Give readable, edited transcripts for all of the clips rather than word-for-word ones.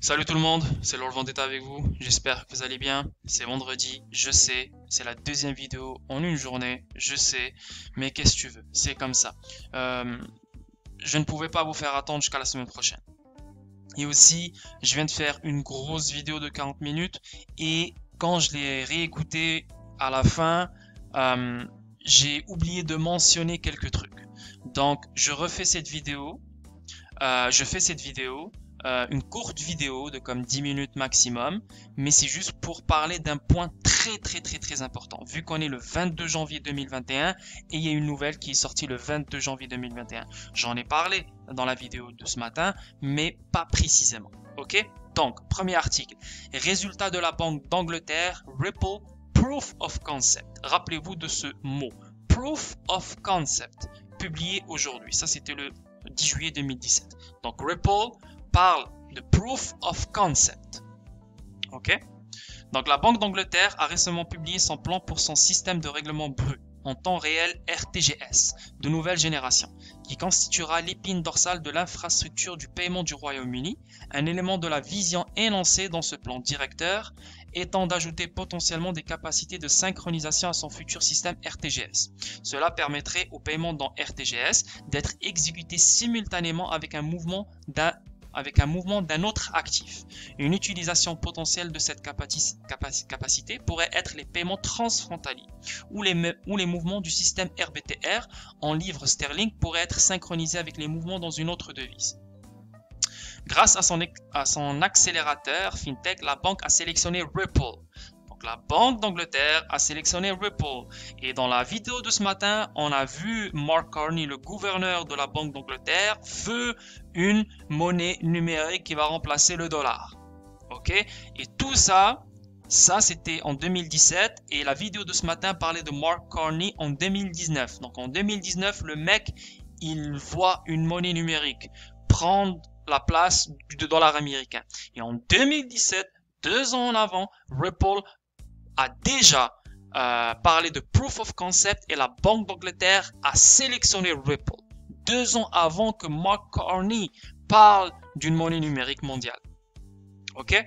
Salut tout le monde, c'est Lord Vendetta avec vous. J'espère que vous allez bien. C'est vendredi, je sais, c'est la deuxième vidéo en une journée, je sais, mais qu'est-ce que tu veux, c'est comme ça. Euh, je ne pouvais pas vous faire attendre jusqu'à la semaine prochaine. Et aussi, je viens de faire une grosse vidéo de 40 minutes et quand je l'ai réécoutée à la fin, euh, j'ai oublié de mentionner quelques trucs. Donc, je fais cette vidéo, une courte vidéo de comme 10 minutes maximum, mais c'est juste pour parler d'un point très important. Vu qu'on est le 22 janvier 2021 et il y a une nouvelle qui est sortie le 22 janvier 2021. J'en ai parlé dans la vidéo de ce matin, mais pas précisément. Ok? Donc, premier article. Résultat de la Banque d'Angleterre, Ripple, Proof of Concept. Rappelez-vous de ce mot. Proof of Concept, publié aujourd'hui. Ça, c'était le 10 juillet 2017. Donc Ripple parle de Proof of Concept. Ok? Donc la Banque d'Angleterre a récemment publié son plan pour son système de règlement brut en temps réel RTGS de nouvelle génération, qui constituera l'épine dorsale de l'infrastructure du paiement du Royaume-Uni. Un élément de la vision énoncée dans ce plan directeur étant d'ajouter potentiellement des capacités de synchronisation à son futur système RTGS. Cela permettrait au paiement dans RTGS d'être exécuté simultanément avec un mouvement d'un autre actif. Une utilisation potentielle de cette capacité pourrait être les paiements transfrontaliers, où les mouvements du système RBTR en livres sterling pourraient être synchronisés avec les mouvements dans une autre devise. Grâce à son accélérateur FinTech, la banque a sélectionné Ripple. Donc la Banque d'Angleterre a sélectionné Ripple. Et dans la vidéo de ce matin, on a vu Mark Carney, le gouverneur de la Banque d'Angleterre, veut une monnaie numérique qui va remplacer le dollar. Ok? Et tout ça, c'était en 2017 et la vidéo de ce matin parlait de Mark Carney en 2019. Donc en 2019, le mec, il voit une monnaie numérique prendre la place du dollar américain. Et en 2017, 2 ans en avant, Ripple a déjà parlé de Proof of Concept et la Banque d'Angleterre a sélectionné Ripple 2 ans avant que Mark Carney parle d'une monnaie numérique mondiale. Ok?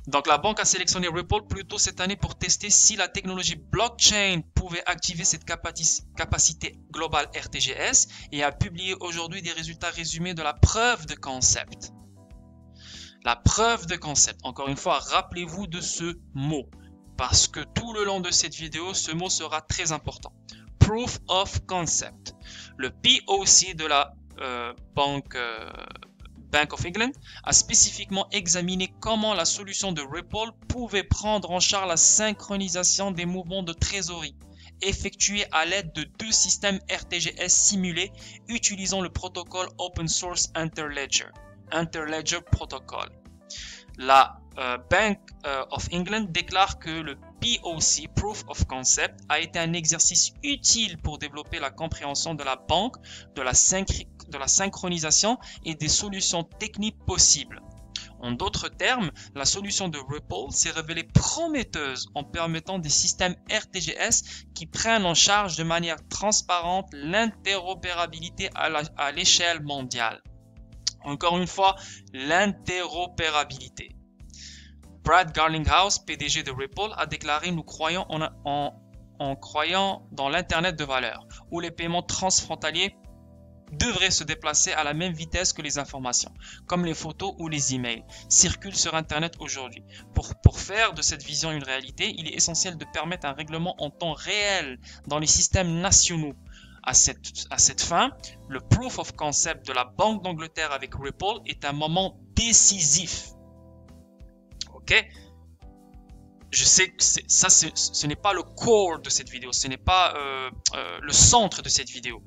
Donc la banque a sélectionné Ripple plus tôt cette année pour tester si la technologie blockchain pouvait activer cette capacité globale RTGS et a publié aujourd'hui des résultats résumés de la preuve de concept. La preuve de concept. Encore une fois, rappelez-vous de ce mot parce que tout le long de cette vidéo, ce mot sera très important. Proof of Concept. Le POC de la Bank of England a spécifiquement examiné comment la solution de Ripple pouvait prendre en charge la synchronisation des mouvements de trésorerie effectués à l'aide de 2 systèmes RTGS simulés utilisant le protocole Open Source Interledger Protocol. La Bank of England déclare que le POC, Proof of Concept, a été un exercice utile pour développer la compréhension de la banque, de la synchronisation et des solutions techniques possibles. En d'autres termes, la solution de Ripple s'est révélée prometteuse en permettant des systèmes RTGS qui prennent en charge de manière transparente l'interopérabilité à l'échelle mondiale. Encore une fois, l'interopérabilité. Brad Garlinghouse, PDG de Ripple, a déclaré « Nous croyons en croyant dans l'Internet de valeurs, où les paiements transfrontaliers devraient se déplacer à la même vitesse que les informations, comme les photos ou les emails, circulent sur Internet aujourd'hui. Pour faire de cette vision une réalité, il est essentiel de permettre un règlement en temps réel dans les systèmes nationaux. À cette fin, le Proof of Concept de la Banque d'Angleterre avec Ripple est un moment décisif. Ok? Je sais que ce n'est pas le core de cette vidéo, ce n'est pas le centre de cette vidéo.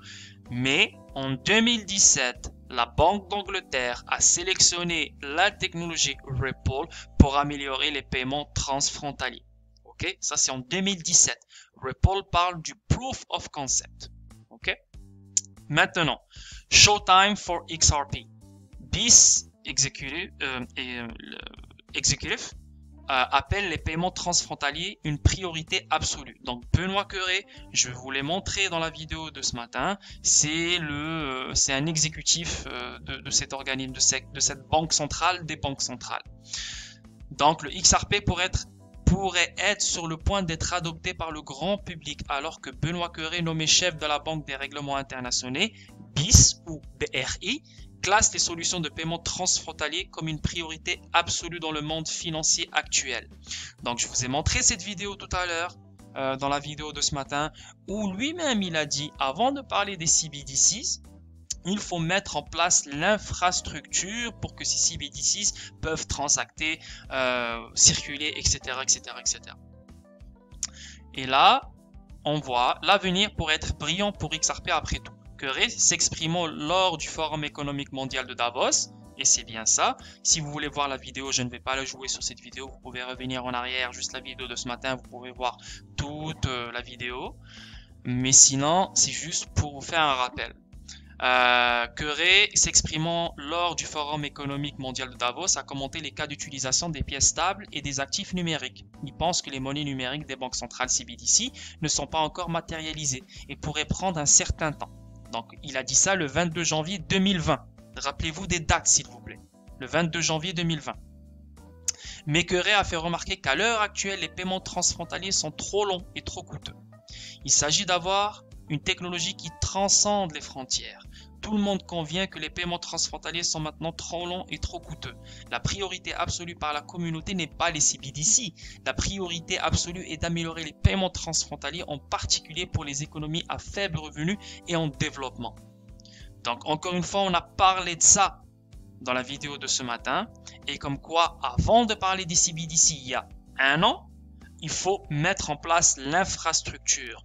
Mais en 2017, la Banque d'Angleterre a sélectionné la technologie Ripple pour améliorer les paiements transfrontaliers. Ok? Ça, c'est en 2017. Ripple parle du Proof of Concept. Ok? Maintenant, Showtime for XRP. BIS Executive appelle les paiements transfrontaliers une priorité absolue. Donc Benoît Cœuré, je vous l'ai montré dans la vidéo de ce matin, c'est un exécutif de cet organisme, de cette banque centrale des banques centrales. Donc le XRP pourrait être sur le point d'être adopté par le grand public, alors que Benoît Cœuré, nommé chef de la Banque des règlements internationaux, BIS ou BRI, classe les solutions de paiement transfrontalier comme une priorité absolue dans le monde financier actuel. Donc je vous ai montré cette vidéo tout à l'heure, dans la vidéo de ce matin, où lui-même il a dit, avant de parler des CBDCs, il faut mettre en place l'infrastructure pour que ces CBDCs peuvent transacter, circuler, etc., etc., etc. Et là, on voit l'avenir pourrait être brillant pour XRP après tout. Cœuré s'exprimant lors du Forum économique mondial de Davos, et c'est bien ça. Si vous voulez voir la vidéo, je ne vais pas la jouer sur cette vidéo, vous pouvez revenir en arrière, juste la vidéo de ce matin, vous pouvez voir toute la vidéo. Mais sinon, c'est juste pour vous faire un rappel. Cœuré, s'exprimant lors du Forum économique mondial de Davos, a commenté les cas d'utilisation des pièces stables et des actifs numériques. Il pense que les monnaies numériques des banques centrales CBDC ne sont pas encore matérialisées et pourraient prendre un certain temps. Donc, il a dit ça le 22 janvier 2020. Rappelez-vous des dates, s'il vous plaît. Le 22 janvier 2020. Mais Cœuré a fait remarquer qu'à l'heure actuelle, les paiements transfrontaliers sont trop longs et trop coûteux. Il s'agit d'avoir une technologie qui transcende les frontières. Tout le monde convient que les paiements transfrontaliers sont maintenant trop longs et trop coûteux. La priorité absolue par la communauté n'est pas les CBDC. La priorité absolue est d'améliorer les paiements transfrontaliers, en particulier pour les économies à faible revenu et en développement. Donc encore une fois, on a parlé de ça dans la vidéo de ce matin. Et comme quoi, avant de parler des CBDC il y a un an, il faut mettre en place l'infrastructure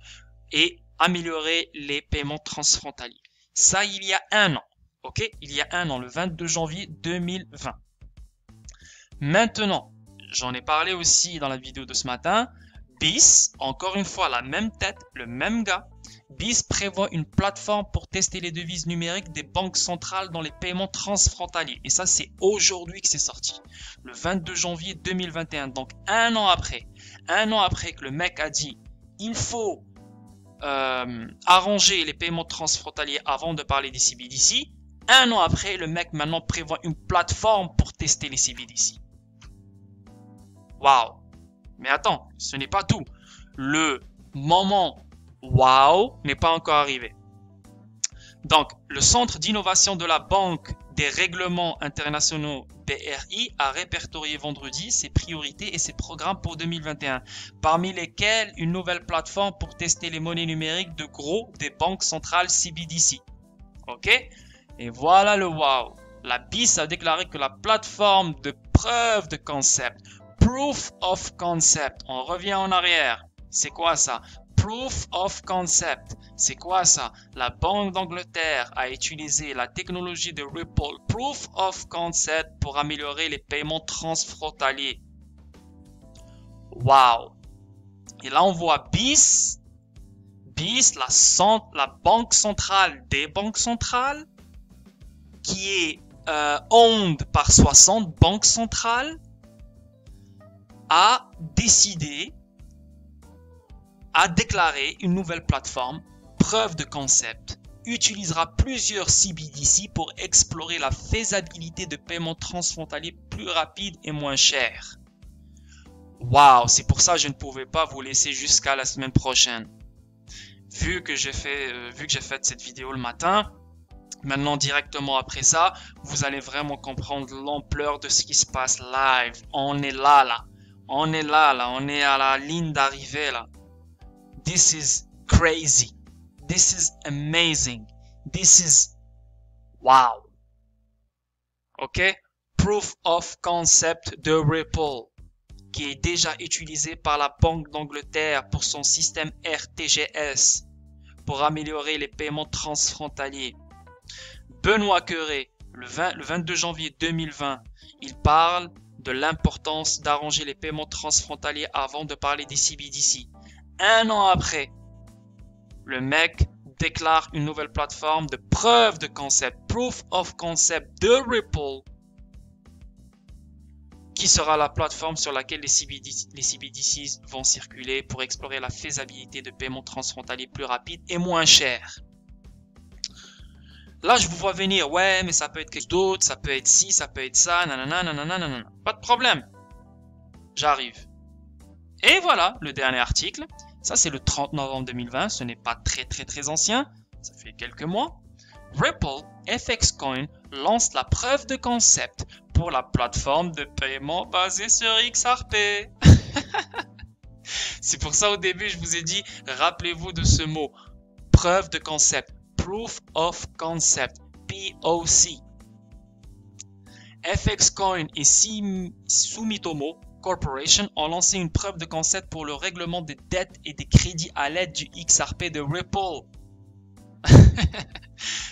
et améliorer les paiements transfrontaliers. Ça, il y a un an. Ok, il y a un an, le 22 janvier 2020. Maintenant, j'en ai parlé aussi dans la vidéo de ce matin. BIS, encore une fois, la même tête, le même gars. BIS prévoit une plateforme pour tester les devises numériques des banques centrales dans les paiements transfrontaliers. Et ça, c'est aujourd'hui que c'est sorti. Le 22 janvier 2021. Donc, un an après que le mec a dit, il faut arranger les paiements transfrontaliers avant de parler des CBDC. Un an après, le mec maintenant prévoit une plateforme pour tester les CBDC. Waouh! Mais attends, ce n'est pas tout. Le moment waouh n'est pas encore arrivé. Donc, le Centre d'innovation de la Banque des règlements internationaux BRI a répertorié vendredi ses priorités et ses programmes pour 2021, parmi lesquels une nouvelle plateforme pour tester les monnaies numériques de gros des banques centrales CBDC. Ok? Et voilà le wow. La BIS a déclaré que la plateforme de preuve de concept, Proof of Concept, on revient en arrière. C'est quoi ça? Proof of Concept, c'est quoi ça? La Banque d'Angleterre a utilisé la technologie de Ripple Proof of Concept pour améliorer les paiements transfrontaliers. Wow! Et là, on voit BIS, la banque centrale des banques centrales, qui est owned par 60 banques centrales, a décidé, a déclaré une nouvelle plateforme, preuve de concept, utilisera plusieurs CBDC pour explorer la faisabilité de paiements transfrontaliers plus rapides et moins chers. Waouh, c'est pour ça que je ne pouvais pas vous laisser jusqu'à la semaine prochaine. Vu que j'ai fait cette vidéo le matin, maintenant directement après ça, vous allez vraiment comprendre l'ampleur de ce qui se passe live. On est là. On est là. On est à la ligne d'arrivée là. This is crazy. This is amazing. This is wow. Ok? Proof of concept de Ripple, qui est déjà utilisé par la Banque d'Angleterre pour son système RTGS, pour améliorer les paiements transfrontaliers. Benoît Cœuré, le 22 janvier 2020, il parle de l'importance d'arranger les paiements transfrontaliers avant de parler des CBDC. Un an après, le mec déclare une nouvelle plateforme de preuve de concept, Proof of Concept de Ripple, qui sera la plateforme sur laquelle les CBDCs vont circuler pour explorer la faisabilité de paiements transfrontaliers plus rapides et moins chers. Là, je vous vois venir, ouais, mais ça peut être quelque chose d'autre, ça peut être ci, ça peut être ça, nanana, nanana, nanana. Pas de problème. J'arrive. Et voilà, le dernier article. Ça, c'est le 30 novembre 2020. Ce n'est pas très ancien. Ça fait quelques mois. Ripple FX Coin lance la preuve de concept pour la plateforme de paiement basée sur XRP. C'est pour ça au début, je vous ai dit, rappelez-vous de ce mot. Preuve de concept. Proof of Concept, POC. FX Coin et Sumitomo Corporation ont lancé une preuve de concept pour le règlement des dettes et des crédits à l'aide du XRP de Ripple.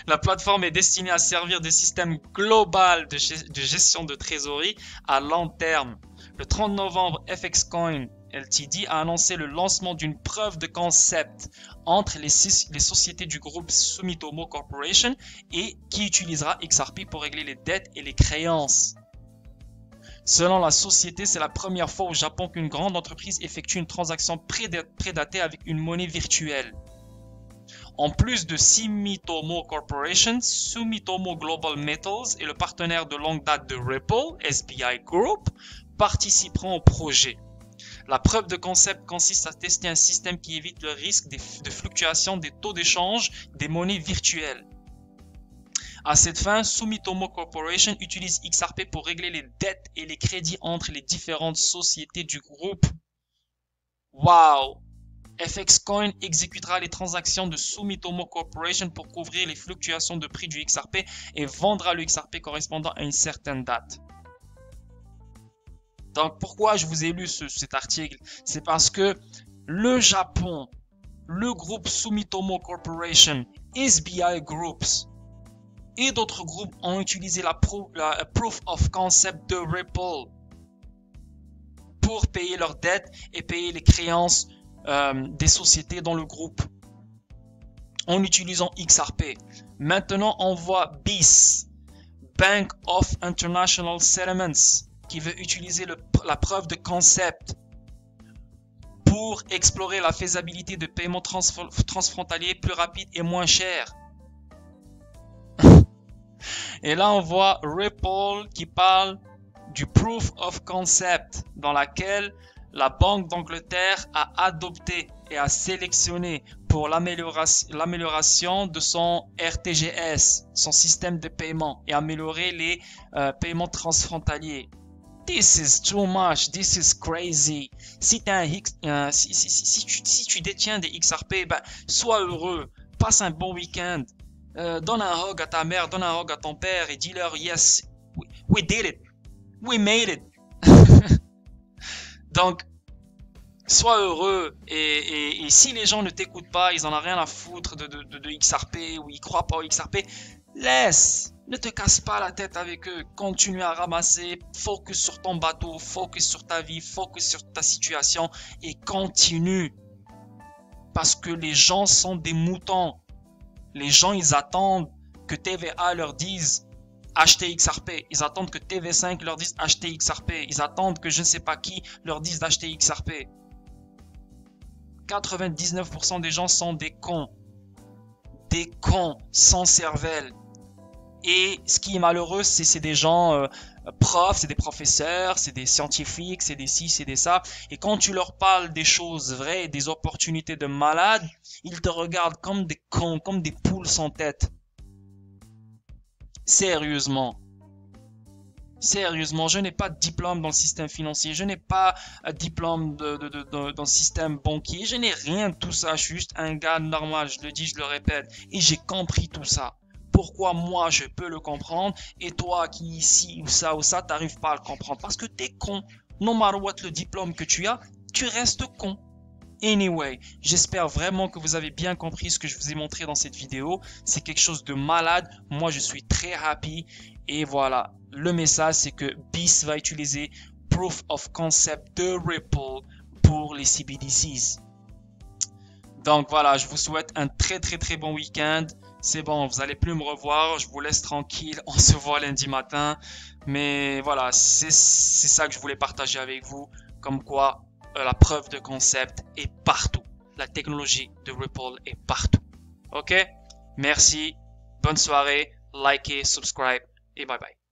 La plateforme est destinée à servir de système global de gestion de trésorerie à long terme. Le 30 novembre, FX Coin Ltd a annoncé le lancement d'une preuve de concept entre les sociétés du groupe Sumitomo Corporation et qui utilisera XRP pour régler les dettes et les créances. Selon la société, c'est la première fois au Japon qu'une grande entreprise effectue une transaction prédatée avec une monnaie virtuelle. En plus de Sumitomo Corporation, Sumitomo Global Metals et le partenaire de longue date de Ripple, SBI Group, participeront au projet. La preuve de concept consiste à tester un système qui évite le risque de fluctuation des taux d'échange des monnaies virtuelles. À cette fin, Sumitomo Corporation utilise XRP pour régler les dettes et les crédits entre les différentes sociétés du groupe. Wow! FX Coin exécutera les transactions de Sumitomo Corporation pour couvrir les fluctuations de prix du XRP et vendra le XRP correspondant à une certaine date. Donc pourquoi je vous ai lu cet article? C'est parce que le Japon, le groupe Sumitomo Corporation, SBI Groups et d'autres groupes ont utilisé la Proof of Concept de Ripple pour payer leurs dettes et payer les créances des sociétés dans le groupe en utilisant XRP. Maintenant, on voit BIS, Bank of International Settlements, qui veut utiliser la preuve de concept pour explorer la faisabilité de paiements transfrontaliers plus rapides et moins chers. Et là, on voit Ripple qui parle du Proof of Concept dans laquelle la Banque d'Angleterre a adopté et a sélectionné pour l'amélioration de son RTGS, son système de paiement, et améliorer les paiements transfrontaliers. This is too much, this is crazy. Si tu détiens des XRP, ben, sois heureux, passe un bon week-end, donne un hug à ta mère, donne un hug à ton père et dis-leur yes, we did it, we made it. Donc, sois heureux et si les gens ne t'écoutent pas, ils en ont rien à foutre de XRP ou ils croient pas au XRP, laisse. Ne te casse pas la tête avec eux, continue à ramasser, focus sur ton bateau, focus sur ta vie, focus sur ta situation et continue. Parce que les gens sont des moutons. Les gens, ils attendent que TVA leur dise acheter XRP. Ils attendent que TV5 leur dise acheter XRP. Ils attendent que je ne sais pas qui leur dise d'acheter XRP. 99% des gens sont des cons. Des cons sans cervelle. Et ce qui est malheureux, c'est des gens profs, c'est des professeurs, c'est des scientifiques, c'est des ci, c'est des ça. Et quand tu leur parles des choses vraies, des opportunités de malades, ils te regardent comme des cons, comme des poules sans tête. Sérieusement. Sérieusement, je n'ai pas de diplôme dans le système financier, je n'ai pas de diplôme dans le système banquier, je n'ai rien de tout ça, je suis juste un gars normal, je le dis, je le répète, et j'ai compris tout ça. Pourquoi moi je peux le comprendre et toi qui ici ou ça, t'arrives pas à le comprendre? Parce que t'es con. No matter what le diplôme que tu as, tu restes con. Anyway, j'espère vraiment que vous avez bien compris ce que je vous ai montré dans cette vidéo. C'est quelque chose de malade. Moi, je suis très happy. Et voilà, le message, c'est que BIS va utiliser Proof of Concept de Ripple pour les CBDCs. Donc voilà, je vous souhaite un très bon week-end. c'est bon, vous allez plus me revoir, je vous laisse tranquille, on se voit lundi matin. Mais voilà, c'est ça que je voulais partager avec vous, comme quoi la preuve de concept est partout. La technologie de Ripple est partout. Ok? Merci, bonne soirée, likez, subscribe et bye bye.